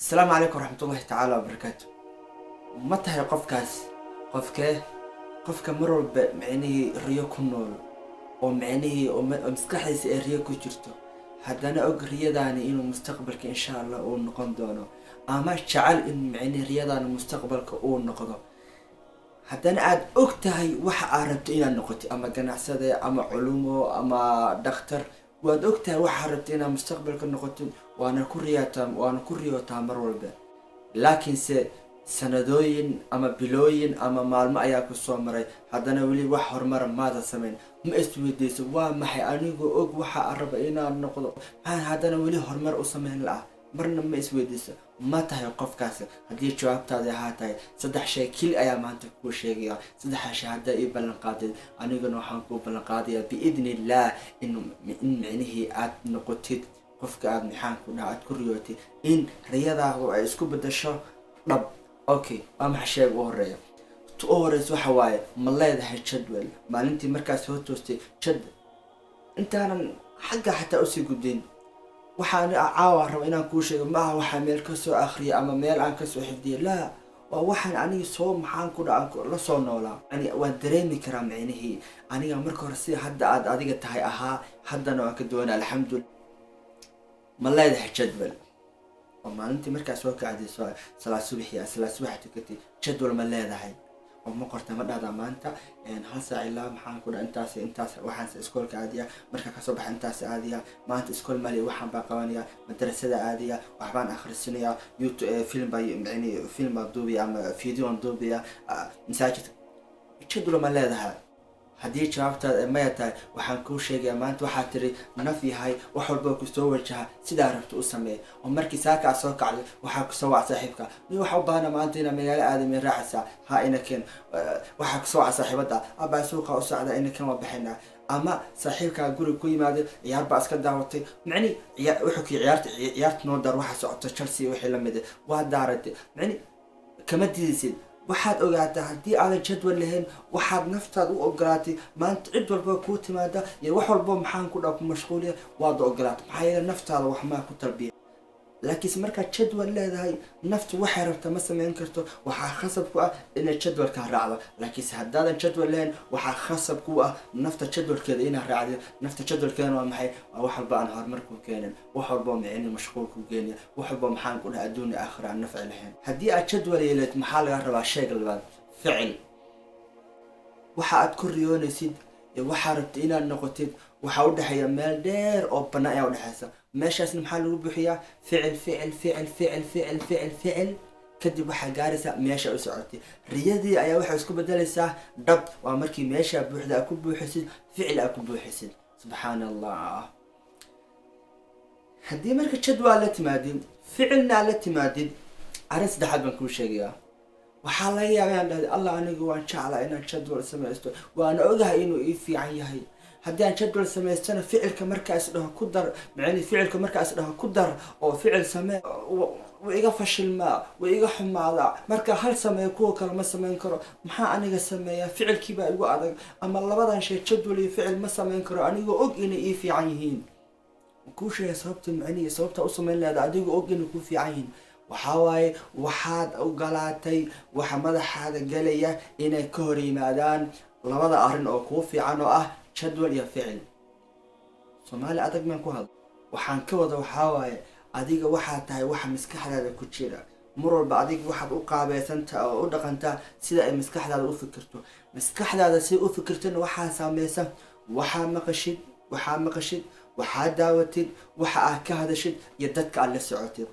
السلام عليكم ورحمة الله تعالى وبركاته. متى هي قفك مرور بمعنيه الريو كنول ومعنيه ومسكحيس الريو كجرتو هدانا اوغ رياداني انو مستقبلك ان شاء الله او نقوم دونو اما شعل ان معني ريادان مستقبلك او نقضو هدانا عاد اوغتهي waxa aad rabto inaad noqoto ama ganacsade ama culumo ama dhakhtar waad ogtahay waxa rabto inaad mustaqbalka noqoto waana ku riyootaa mar walba laakiin sanadooyin ama bilooyin ama maalmo ayaa ku soo maray haddana weli wax horumar maada sameyn ma isweydiiso waa maxay anigu og waxa aan rabo inaan noqdo maxaan haddana weli horumar u sameyn lahaa marna ma isweydiiso ma tahay qofkaasi haddii jawaabtaada ahaa tahay saddex shay keli ayaa maanta kuu sheegaya saddex shay haddaa ii ballan qaadid aniguna waxaan kuu ballan qaadayaa biidnillaah in micnihii aad noqotid qofka aad maxaan ku dhaha aad ku riyootid in riyadaadu ay isku bedasho dhab okay waa maxay shay ugu horeeya waxa waaye ma leedahay jadwal maalintii markaad soo toostay intaanan xagga xataa usii gudbin waxaan caawa rabo inaan kuu sheego maaha waxaan meel ka soo akhriyo ama meel aan ka soo xifdiyo laa waa waxaan aniga soo maxaan ku dhaca la soo noolaa waan dareemi karaa micnihii aniga marka hore si hadda aad adiga tahay ahaa haddana waan ka doonaa alxamdulillah ma leedahay jadwal maalintii markaad soo kacday salaad subax tukatay jadwal ma leedahay oo ma qorta ma dhahdaa maanta hal saac ilaa maxaan ku dhaha intaas waxaan iskoolka aadiya marka ka soo baxa intaas aadiya maanta iskool mali waxaan baa qabanaya madrasada aadiya waxbaan akhrisinaya youtube film baa duubaya ama video aan duubaya masaajid jadwal ma leedahay haddii jawaabtaada maya tahay waxaan kuu sheegayaa maanta waxaad tiri naf yahay wax walba ku soo wajaha sidaa rabto u sameey oo markii saaka soo kacday waxaa ku soo wac saaxiibka ni waxa u baahan maanta ina magaalo aadami raacaysa ha ina keen waxaa ku soo wac saaxiibada aba suuqa u socda ina keen waxbixina ama saaxiibka guriga ku yimaado ciyaar baa iska daawatay macni wuxuu ki ciyaarta noo dar waxa socoto Chelsea wixii la mid waa daaratay macni kama diisid waxaad ogaataa haddii aadan jadwal lahayn waxaad naftaada u ogolaatay maanta cid walba kuu timaada iyo wax walba maxaan ku dhaaf mashquuliya waad ogolaatay maxaa yeelay naftaada wax ma ku tarbiya laakiin marka jadwal leedahay naftu waxay rabtaa ma sameyn karto waxa khasab ku ah in jadwalka raacdo laakiin haddaadan jadwal lahayn waxa khasab ku ah nafta jadwalkeeda in raacdo nafta jadwalkeena waa maxay wax walba aan horumar ku keenin wax walba micni mashquul ku keenin wax walba maxaan ku dhaha adduun aakhira aan nafci lahayn haddii aad jadwal yeelato maxaa laga rabaa shayga labaad ficil waxa aad ku riyoonaysid waxa rabta inaad noqotid waxa u dhaxaya meel dheer oo banaan ay u dhaxaysa meeshaasna maxaa lagu bixiyaa ficil kadib waxa gaaraysa meesha u socotay riyadii ayaa waxa isku bedelaysaa dhab waa markii meesha buuxda ku buuxisid ficil ku buuxisid subhanallah haddii marka jadwal la timaadin ficilna la timaadin arin saddexaad baan kuu sheegayaa waxaa laga yaabaa in Allah anigu waan jeclaa inaan jadwal samaysto waan ogahay inuu ii fiican yahay haddii aan jadwal samaystana ficilka markaas dhaho ku dar macni ficilka markaas dhaho ku dar oo ficil samee iga fashilma iga xumaada marka hal samee kuwa kale ma sameyn karo maxaa aniga sameeyaa ficilkii baa igu adag ama labadan shay jadwal iyo ficil ma sameyn karo anigu og inay ii fiican yihiin ku sheegay sababta macni sababta u sameyn leedahay adigu og inay ku fiican yihiin waxa waaye waxaad ogolaatay waxa madaxaada galaya inay ka hor yimaadaan labada arin oo ku fiican oo ah jadwal iyo ficil Soomaali adag man ku hal waxaan ka wada waxa waaye adiga waxa tahay waxa maskaxdaada ku jira mar walba adiga waxaad u qaabeysanta oo u dhaqanta sida ay maskaxdaada u fikirto maskaxdaada si u fikirtana waxa saameysan waxa maqashid waxa daawatid waxa aad ka hadashid iyo dadka aad la socotid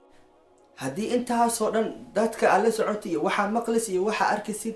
haddii intaas oo dhan dadka aad la socotid iyo waxa maqlis iyo waxa arkisid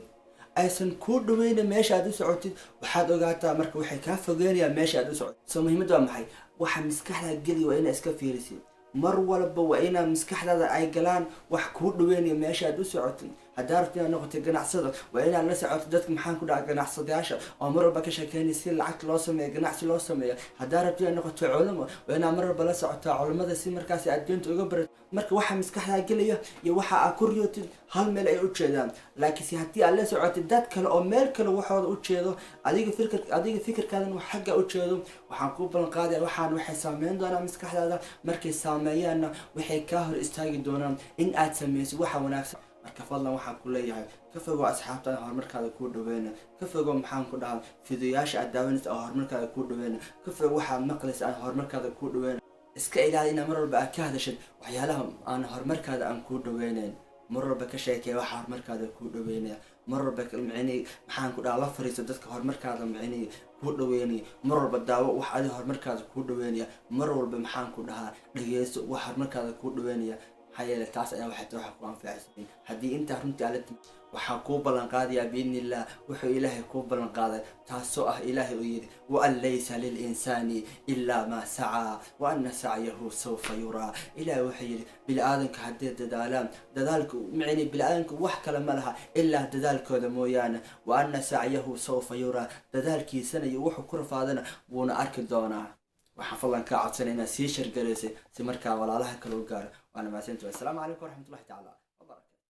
aysan ku dhaweyn meesha aad u socotid waxaad ogaataa marka waxay ka fogeynayaan meesha aad u socotid soo muhiimadu waa maxay waxa maskaxdaada geli waa inaad iska fiirisid mar walba waa inaad maskaxdaada ay galaan wax ku dhaweynaya meesha aad u socotid haddaa rabto inaad noqoto ganacsada waa inaad la socoto dadka maxaan ku dhaca ganacsadayaasha oo mar walba ka sheekeynay si lacag loo sameeyo ganacsi loo sameeyo haddaa rabto inaad noqoto culimo waa inaad mar walba la socotaa culimada si markaasi aad diinta uga barato marka waxa maskaxdaa gelaya iyo waxa aad ku riyootid hal meel ay u jeedaan laakiinse haddii aad la socotid dad kale oo meel kale waxooda u jeedo adiga fikirkaadan wax xagga u jeedo waxaan kuu ballan qaadaya waxaan waxay saameyn doonaan maskaxdaada markay saameeyaanna waxay kaa hor istaagi doonaan in aad sameysid waxa wanaagsan marka fadlan waxaan ku leeyahay ka fogow asxaabta horumarkaada kuu dhaweyna ka fogow maxaan ku dhahaa fiidiyoyaasha aad daawanaysa oo horumarkaada kuu dhaweyna ka fogow waxaad maqlaysa aan horumarkaada kuu dhaweyna iska ilaali inaad mar walba aad ka hadashid waxyaalaha aan horumarkaada aan kuu dhaweynayn mar walba ka sheekee waxa horumarkaada kuu dhaweynaya mar walba micnii maxaan ku dhahaa la fariiso dadka horumarkaada micnii kuu dhaweynaya mar walba daawo wax adi horumarkaada kuu dhaweynaya mar walba maxaan ku dhahaa dhageyso wax horumarkaada kuu dhaweynaya حيا تاس أنا واحد روح أكون في عسين هدي أنت رنت على وحكوب الانقاذ بإذن الله وحو إلهي كوب الانقاذ تاسوه إلهي ويد وأن ليس للإنسان إلا ما سعى وأن سعيه سوف يرى إلهي وحيد بالآذن كهديد دذالك معني بالآذن وحكى لما لها إلا دذالك دمويانا وأن سعيه سوف يرى دذالك سنة يوحو كرفادنا ونا أركض دونا وحفظ الله كعطسنا إن سيشر جلسة سمركا ولا لها كلو قال وأنا ما سنتوا السلام عليكم ورحمة الله تعالى وبركاته.